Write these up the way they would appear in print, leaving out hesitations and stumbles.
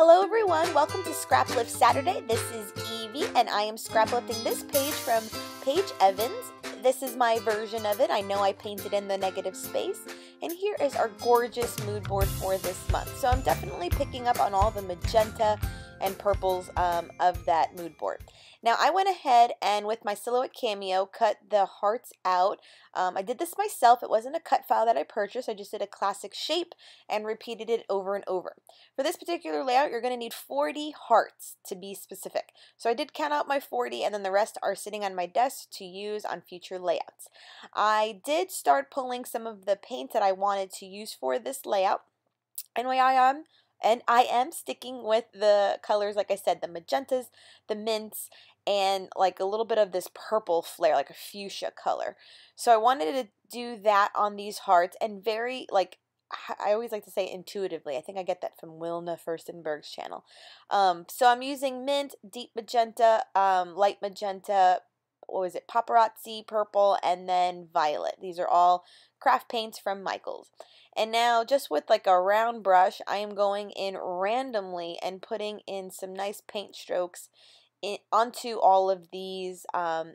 Hello everyone, welcome to Scraplift Saturday. This is Evie and I am scraplifting this page from Paige Evans. This is my version of it. I know I painted in the negative space. And here is our gorgeous mood board for this month. So I'm definitely picking up on all the magenta and purples of that mood board. Now I went ahead and with my Silhouette Cameo cut the hearts out. I did this myself. It wasn't a cut file that I purchased. I just did a classic shape and repeated it over and over. For this particular layout, you're going to need 40 hearts to be specific. So I did count out my 40 and then the rest are sitting on my desk to use on future layouts. I did start pulling some of the paint that I wanted to use for this layout. And I am sticking with the colors, like I said, the magentas, the mints, and like a little bit of this purple flare, like a fuchsia color. So I wanted to do that on these hearts and very, like, I always like to say intuitively. I think I get that from Wilna Furstenberg's channel. So I'm using mint, deep magenta, light magenta, what was it, paparazzi, purple, and then violet. These are all craft paints from Michaels. And now just with like a round brush, I am going in randomly and putting in some nice paint strokes onto all of these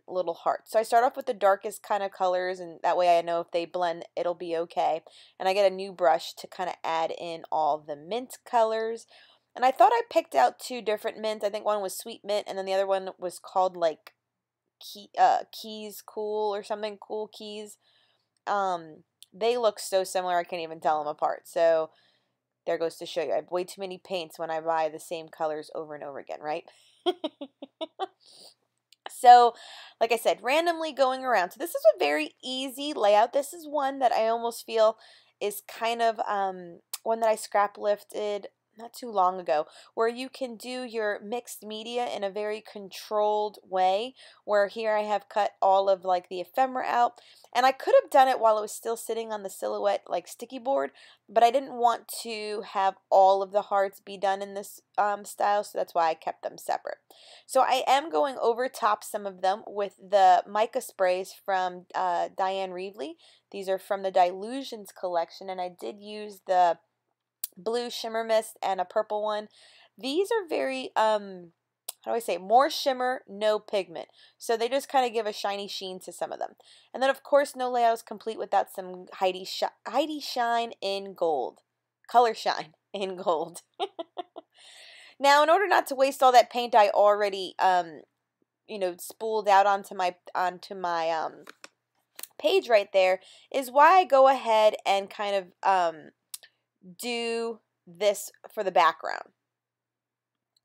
little hearts. So I start off with the darkest kind of colors, and that way I know if they blend, it'll be okay. And I get a new brush to kind of add in all the mint colors. And I thought I picked out two different mints. I think one was sweet mint, and then the other one was called like Keys Cool or something, Cool Keys. They look so similar I can't even tell them apart. So there goes to show you, I have way too many paints when I buy the same colors over and over again, right? So, like I said, randomly going around. So this is a very easy layout. This is one that I almost feel is kind of one that I scrap lifted not too long ago, where you can do your mixed media in a very controlled way, where here I have cut all of like the ephemera out, and I could have done it while it was still sitting on the Silhouette like sticky board, but I didn't want to have all of the hearts be done in this style, so that's why I kept them separate. So I am going over top some of them with the mica sprays from Diane Reevely. These are from the Dilutions collection, and I did use the blue shimmer mist and a purple one. These are very how do I say, more shimmer, no pigment, so they just kind of give a shiny sheen to some of them. And then of course no layout is complete without some Heidi Shine in gold, color shine in gold. Now in order not to waste all that paint I already you know, spooled out onto my page right there, is why I go ahead and kind of do this for the background.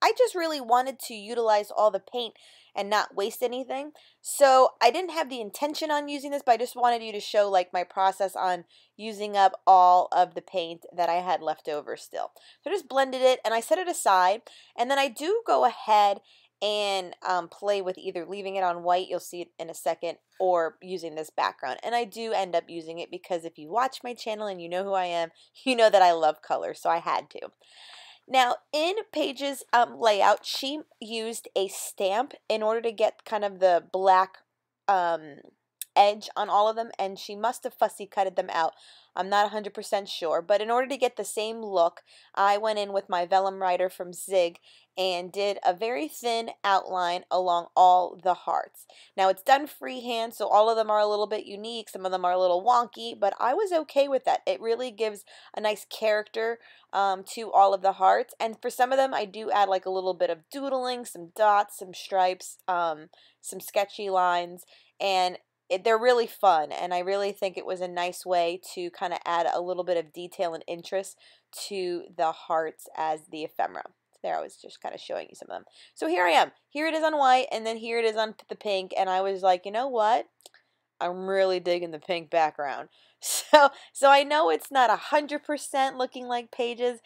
I just really wanted to utilize all the paint and not waste anything. So I didn't have the intention on using this, but I just wanted you to show like my process on using up all of the paint that I had left over still. So I just blended it and I set it aside, and then I do go ahead and play with either leaving it on white, you'll see it in a second, or using this background. And I do end up using it because if you watch my channel and you know who I am, you know that I love color, so I had to. Now in Paige's layout, she used a stamp in order to get kind of the black edge on all of them, and she must have fussy cutted them out. I'm not 100% sure, but in order to get the same look, I went in with my vellum writer from Zig and did a very thin outline along all the hearts. Now it's done freehand, so all of them are a little bit unique, some of them are a little wonky, but I was okay with that. It really gives a nice character to all of the hearts, and for some of them I do add like a little bit of doodling, some dots, some stripes, some sketchy lines, and they're really fun, and I really think it was a nice way to kind of add a little bit of detail and interest to the hearts as the ephemera. There, I was just kind of showing you some of them. So here I am. Here it is on white, and then here it is on the pink, and I was like, you know what? I'm really digging the pink background. So I know it's not 100% looking like Paige's,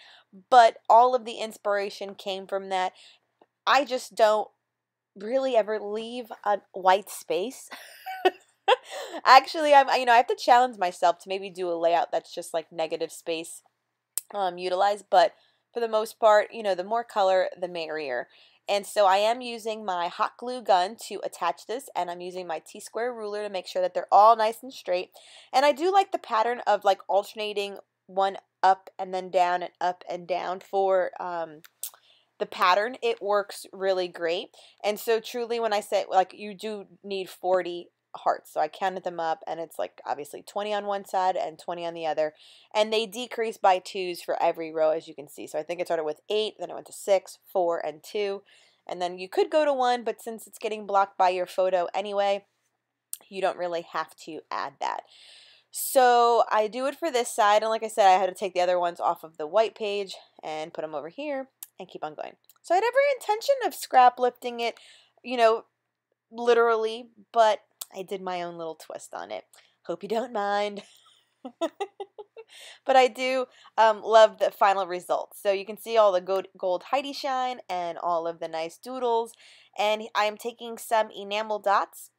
but all of the inspiration came from that. I just don't really ever leave a white space. Actually, I have to challenge myself to maybe do a layout that's just like negative space utilized, but for the most part, you know, the more color, the merrier. And so I am using my hot glue gun to attach this, and I'm using my T-square ruler to make sure that they're all nice and straight. And I do like the pattern of like alternating one up and then down and up and down for the pattern, it works really great. And so truly when I say, like, you do need 40 hearts. So I counted them up, and it's like obviously 20 on one side and 20 on the other. And they decrease by 2s for every row, as you can see. So I think it started with 8, then it went to 6, 4, and 2. And then you could go to 1, but since it's getting blocked by your photo anyway, you don't really have to add that. So I do it for this side, and like I said, I had to take the other ones off of the white page and put them over here and keep on going. So I had every intention of scrap lifting it, you know, literally, but I did my own little twist on it. Hope you don't mind. But I do love the final result. So you can see all the gold Heidi shine and all of the nice doodles. And I am taking some enamel dots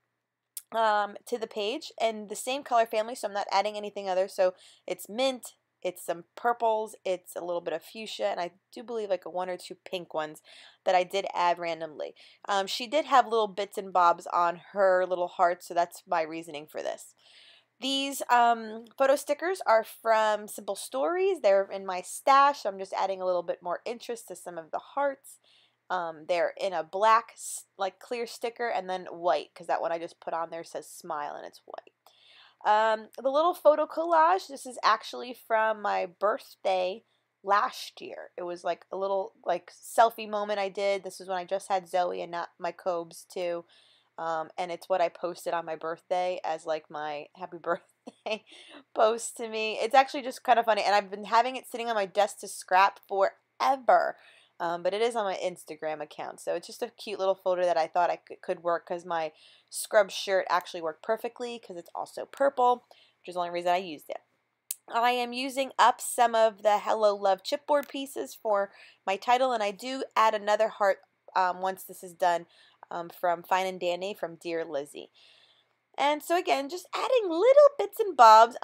to the page, and the same color family, so I'm not adding anything other. So it's mint, it's some purples, it's a little bit of fuchsia, and I do believe like 1 or 2 pink ones that I did add randomly. She did have little bits and bobs on her little heart, so that's my reasoning for this. These photo stickers are from Simple Stories. They're in my stash, so I'm just adding a little bit more interest to some of the hearts. They're in a black, like, clear sticker, and then white, because that one I just put on there says smile, and it's white. The little photo collage, this is actually from my birthday last year. It was like a little like selfie moment I did. This is when I just had Zoe and not my Cobes too. And it's what I posted on my birthday as like my happy birthday post to me. It's actually just kind of funny, and I've been having it sitting on my desk to scrap forever. But it is on my Instagram account, so it's just a cute little photo that I thought I could work, because my scrub shirt actually worked perfectly because it's also purple, which is the only reason I used it. I am using up some of the Hello Love chipboard pieces for my title, and I do add another heart once this is done from Fine and Dandy from Dear Lizzie. And so again, just adding little bits and bobs.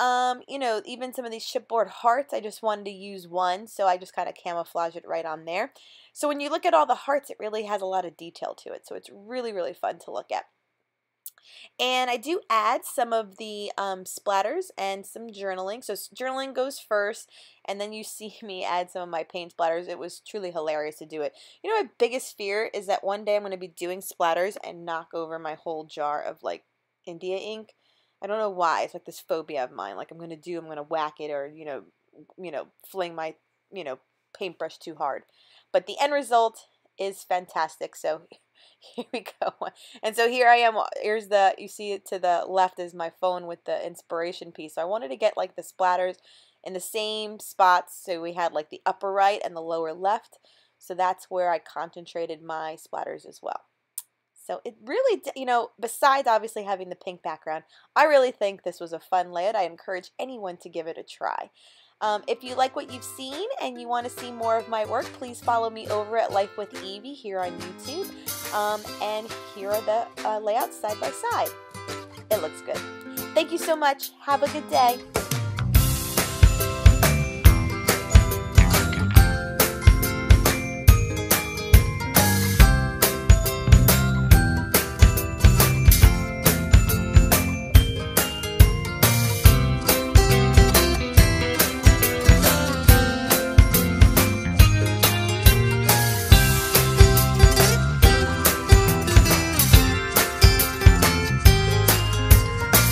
You know, even some of these chipboard hearts, I just wanted to use one, so I just kind of camouflage it right on there. So when you look at all the hearts, it really has a lot of detail to it, so it's really, really fun to look at. And I do add some of the splatters and some journaling. So journaling goes first, and then you see me add some of my paint splatters. It was truly hilarious to do it. You know, my biggest fear is that one day I'm going to be doing splatters and knock over my whole jar of, like, India ink. I don't know why. It's like this phobia of mine. Like, I'm going to whack it, or, you know, fling my, paintbrush too hard. But the end result is fantastic. So here we go. And so here I am. Here's you see it to the left is my phone with the inspiration piece. So I wanted to get like the splatters in the same spots. So we had like the upper right and the lower left. So that's where I concentrated my splatters as well. So it really, besides obviously having the pink background, I really think this was a fun layout. I encourage anyone to give it a try. If you like what you've seen and you want to see more of my work, please follow me over at Life with Evie here on YouTube. And here are the layouts side by side. It looks good. Thank you so much. Have a good day.